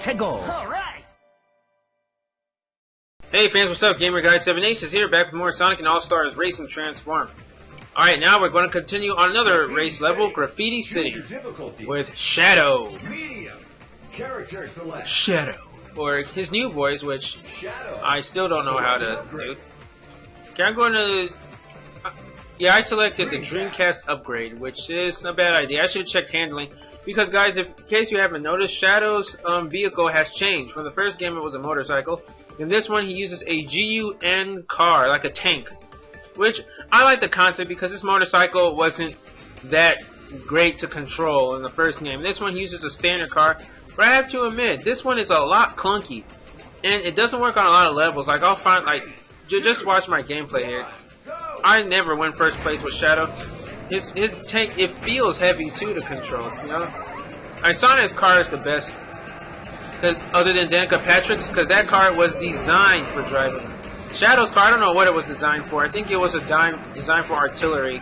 to go. Alright! Hey fans, what's up? Gamer Guy 7 Aces here, back with more Sonic and All-Stars Racing Transform. Alright, now we're going to continue on another race level, Graffiti City, with Shadow. Character select. Shadow. Or his new voice, which I still don't know how to do. Okay, I'm going to... yeah, I selected the Dreamcast upgrade, which is a bad idea. I should have checked handling. Because guys, in case you haven't noticed, Shadow's vehicle has changed. From the first game it was a motorcycle. In this one he uses a GUN car, like a tank. Which, I like the concept because this motorcycle wasn't that great to control in the first game. This one uses a standard car. But I have to admit, this one is a lot clunky. And it doesn't work on a lot of levels. Like, I'll find, like, just watch my gameplay here. I never win first place with Shadow. His tank, it feels heavy too to control, you know? Sonic's car is the best. Other than Danica Patrick's, because that car was designed for driving. Shadow's car, I don't know what it was designed for. I think it was designed for artillery.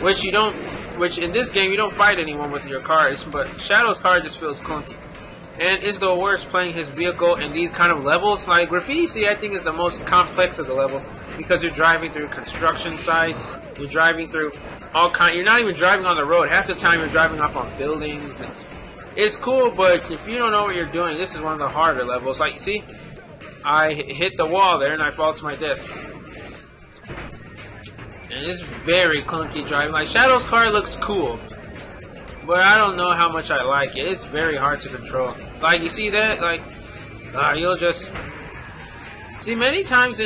Which in this game you don't fight anyone with your cars, but Shadow's car just feels clunky. And it's the worst playing his vehicle in these kind of levels. Like Graffiti City, I think is the most complex of the levels because you're driving through construction sites, you're driving through all kind. You're not even driving on the road. Half the time you're driving up on buildings. And it's cool, but if you don't know what you're doing, this is one of the harder levels. Like, you see, I hit the wall there and I fall to my death. And it's very clunky driving. Like, Shadow's car looks cool, but I don't know how much I like it. It's very hard to control. Like, you see that? Like, you'll just... see, many times,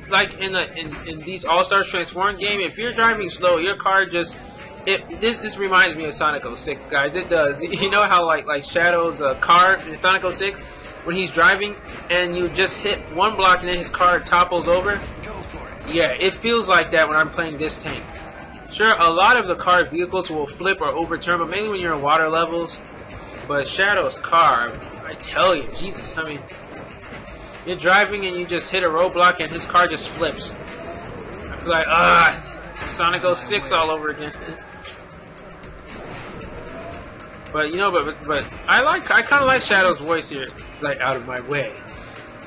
like, in these All-Stars Transform game, if you're driving slow, your car just... This reminds me of Sonic 06, guys. It does. You know how, like Shadow's car in Sonic 06, when he's driving, and you just hit one block and then his car topples over? Yeah, it feels like that when I'm playing this tank. Sure, a lot of the car vehicles will flip or overturn, but mainly when you're in water levels. But Shadow's car, I tell you, Jesus, I mean, you're driving and you just hit a roadblock and his car just flips. I feel like, Sonic 06 all over again. But, you know, but I kind of like Shadow's voice here, like, out of my way.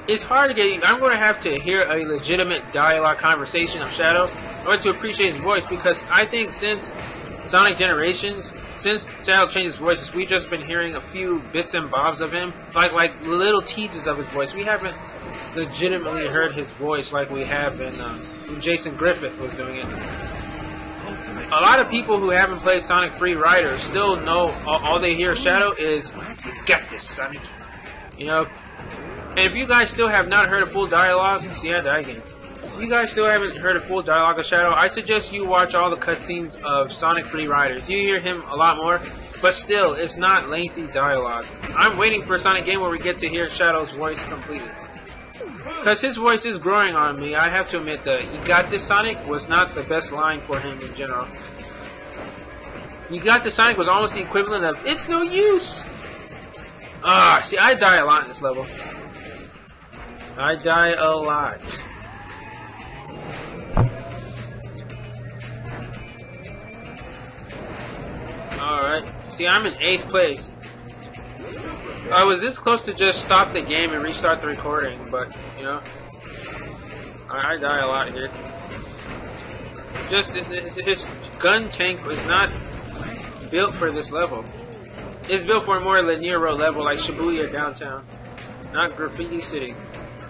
It's hard to get, I'm going to have to hear a legitimate dialogue conversation of Shadow in order to appreciate his voice, because I think since Sonic Generations, since Shadow changed his voices, we've just been hearing a few bits and bobs of him, like little teases of his voice. We haven't legitimately heard his voice like we have in when Jason Griffith was doing it. A lot of people who haven't played Sonic Free Riders still know all they hear Shadow is, "You got this, Sonic." You know. And if you guys still have not heard a full dialogue, see, I die again. If you guys still haven't heard a full dialogue of Shadow, I suggest you watch all the cutscenes of Sonic Free Riders. You hear him a lot more, but still, it's not lengthy dialogue. I'm waiting for a Sonic game where we get to hear Shadow's voice completely. Because his voice is growing on me. I have to admit that "You got this, Sonic" was not the best line for him in general. "You got this, Sonic" was almost the equivalent of "It's no use." See, I die a lot in this level. I die a lot. Alright. See, I'm in 8th place. I was this close to just stop the game and restart the recording, but, you know, I die a lot here. Just, his gun tank was not built for this level. It's built for a more linear road level like Shibuya Downtown, not Graffiti City.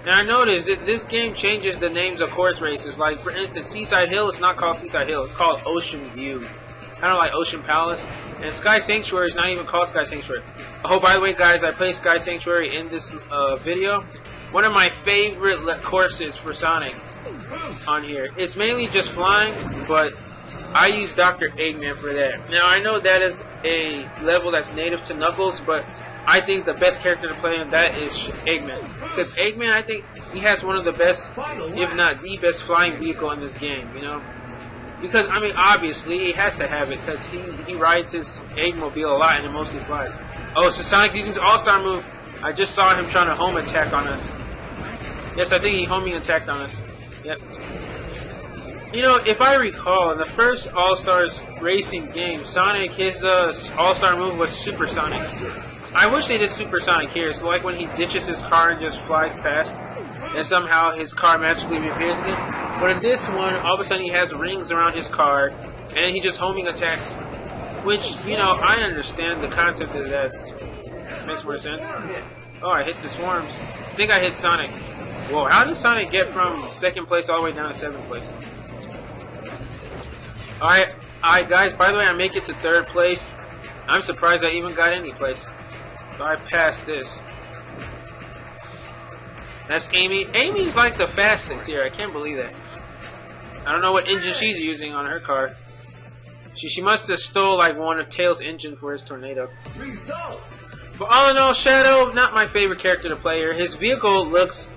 Now I noticed that this game changes the names of course races. Like, for instance, Seaside Hill, it's not called Seaside Hill, it's called Ocean View. Kind of like Ocean Palace. And Sky Sanctuary is not even called Sky Sanctuary. Oh, by the way, guys, I played Sky Sanctuary in this video. One of my favorite courses for Sonic on here. It's mainly just flying, but I use Dr.Eggman for that. Now, I know that is a level that's native to Knuckles, but I think the best character to play in that is Eggman. Because Eggman, I think, he has one of the best, if not the best flying vehicle in this game, you know? Because, I mean, obviously, he has to have it, because he rides his Eggmobile a lot and it mostly flies. Oh, so Sonic using his All-Star move. I just saw him trying to home attack on us. Yes, I think he homing attacked on us. Yep. You know, if I recall, in the first All-Stars racing game, Sonic, his All-Star move was Super Sonic. I wish they did supersonic here, so like when he ditches his car and just flies past, and somehow his car magically reappears again. But in this one, all of a sudden he has rings around his car, and he just homing attacks, which, you know, I understand the concept of that. Makes more sense. Oh, I hit the swarms. I think I hit Sonic. Whoa, how did Sonic get from 2nd place all the way down to 7th place? Alright, guys, by the way, I make it to 3rd place. I'm surprised I even got any place. So I passed this. That's Amy. Amy's like the fastest here. I can't believe that. I don't know what engine she's using on her car. She must have stole like one of Tails' engine for his tornado. But all in all, Shadow, not my favorite character to play here. His vehicle looks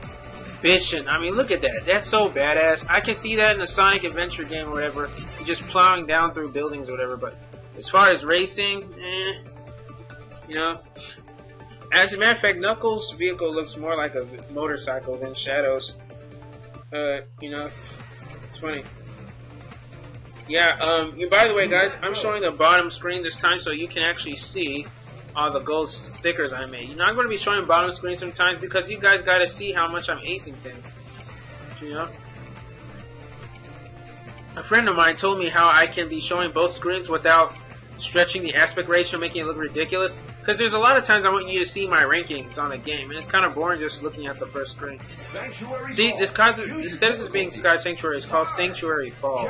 bitchin'. I mean, look at that. That's so badass. I can see that in a Sonic Adventure game or whatever. Just plowing down through buildings or whatever. But as far as racing, you know. As a matter of fact, Knuckles' vehicle looks more like a motorcycle than Shadow's. You know, it's funny. Yeah, by the way, guys, I'm showing the bottom screen this time so you can actually see all the gold stickers I made. You know, I'm going to be showing bottom screen sometimes because you guys got to see how much I'm acing things. You know? A friend of mine told me how I can be showing both screens without stretching the aspect ratio, making it look ridiculous. Because there's a lot of times I want you to see my rankings on a game, and it's kind of boring just looking at the first screen. See, instead of this being Sky Sanctuary, it's called Sanctuary Falls.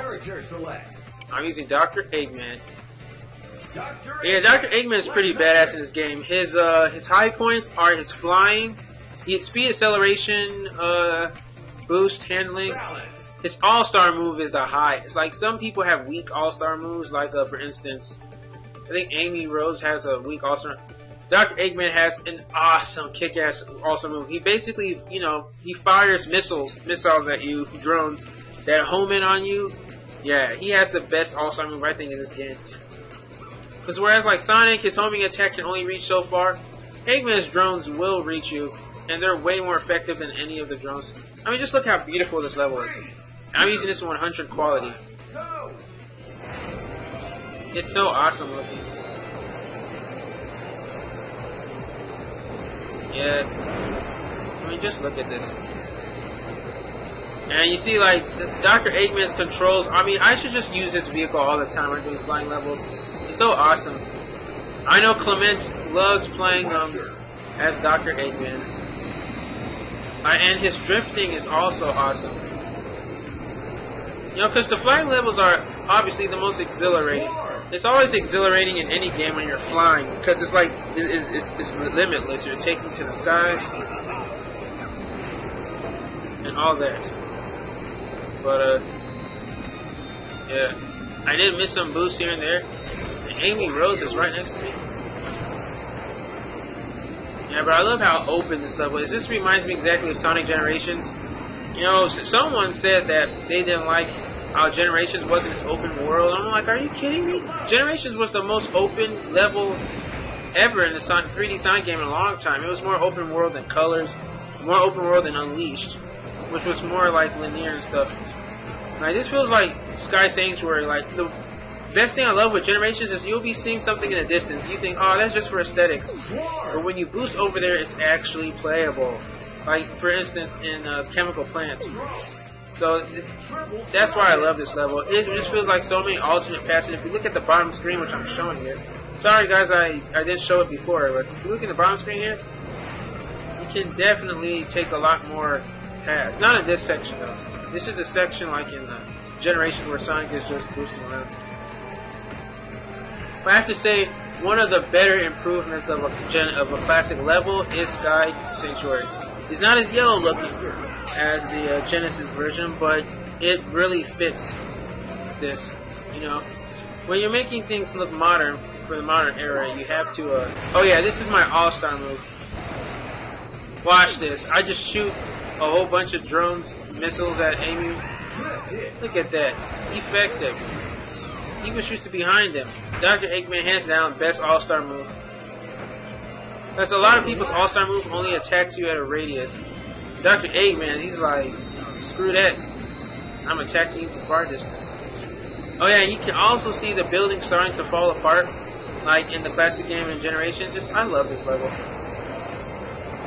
I'm using Dr.Eggman. Yeah, Dr. Eggman is pretty badass in this game. His high points are his flying, speed, acceleration, boost, handling. His all-star move is the high. It's like some people have weak all-star moves, like for instance, I think Amy Rose has a weak all-star. Dr. Eggman has an awesome kick-ass all-star move. He basically, you know, he fires missiles at you, drones, that home in on you. Yeah, he has the best all-star move, I think, in this game. Because whereas like Sonic, his homing attack can only reach so far, Eggman's drones will reach you, and they're way more effective than any of the drones. I mean, just look how beautiful this level is. I'm using this 100 quality. It's so awesome looking. Yeah. I mean, just look at this. And you see, like, Dr. Eggman's controls. I mean, I should just use this vehicle all the time when doing flying levels. It's so awesome. I know Clement loves playing as Dr. Eggman. And his drifting is also awesome. You know, because the flying levels are obviously the most exhilarating. It's always exhilarating in any game when you're flying, because it's like, it's limitless. You're taking to the skies and all that. But, yeah. I did miss some boosts here and there. And Amy Rose is right next to me. Yeah, but I love how open this level is. This reminds me exactly of Sonic Generations. You know, someone said that they didn't like how Generations wasn't this open world. I'm like, are you kidding me? Generations was the most open level ever in the 3D Sonic game in a long time. It was more open world than Colors, more open world than Unleashed, which was more like linear and stuff. Like, this feels like Sky Sanctuary. Like, the best thing I love with Generations is you'll be seeing something in the distance. You think, oh, that's just for aesthetics. But when you boost over there, it's actually playable. Like, for instance, in Chemical Plants. So, that's why I love this level. It just feels like so many alternate paths. And if you look at the bottom screen, which I'm showing here. Sorry, guys, I didn't show it before. But if you look at the bottom screen here, you can definitely take a lot more paths. Not in this section, though. This is the section like in the Generation where Sonic is just boosting around. But I have to say, one of the better improvements of a classic level is Sky Sanctuary. It's not as yellow looking as the Genesis version, but it really fits this. You know, when you're making things look modern for the modern era, you have to. Oh yeah, this is my all-star move. Watch this. I just shoot a whole bunch of drones, missiles at Amy. Look at that. Effective. Even shoots behind him. Dr. Eggman, hands down, best all-star move. Because a lot of people's all-star move only attacks you at a radius. Dr. Eggman, he's like, screw that. I'm attacking you from far distance. Oh yeah, you can also see the building starting to fall apart. like in the classic game and Generations. Just I love this level.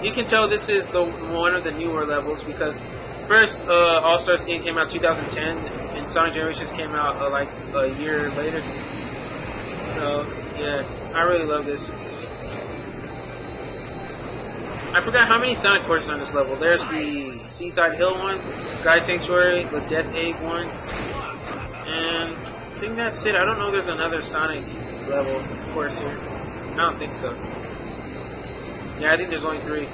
You can tell this is one of the newer levels because first All-Stars game came out 2010 and Sonic Generations came out like a year later. So yeah, I really love this. I forgot how many Sonic courses on this level. There's the Seaside Hill one, Sky Sanctuary, the Death Egg one, and I think that's it. I don't know if there's another Sonic level course here. I don't think so. Yeah, I think there's only 3.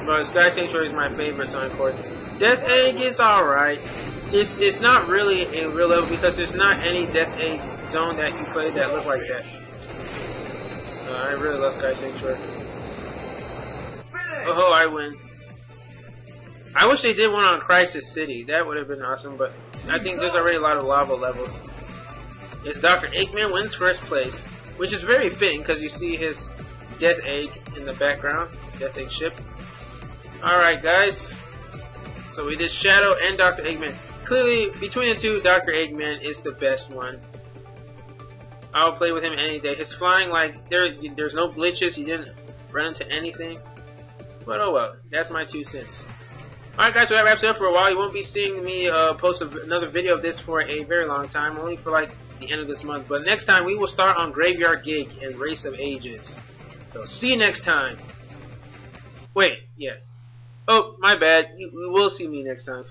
But Sky Sanctuary is my favorite Sonic course. Death Egg is alright. It's not really a real level because there's not any Death Egg zone that you play that look like that. I really love Sky Sanctuary. Oh, I win. I wish they did one on Crisis City. That would have been awesome, but I think there's already a lot of lava levels. It's Dr. Eggman wins first place, which is very fitting because you see his Death Egg in the background. Death Egg ship. Alright, guys. So we did Shadow and Dr. Eggman. Clearly, between the two, Dr. Eggman is the best one. I'll play with him any day. His flying, like, there's no glitches. He didn't run into anything. But oh well, that's my 2 cents. Alright guys, so that wraps it up for a while. You won't be seeing me post another video of this for a very long time. Only for like the end of this month. But next time, we will start on Graveyard Gig and Race of Ages. So see you next time. Wait, yeah. Oh, my bad. You will see me next time.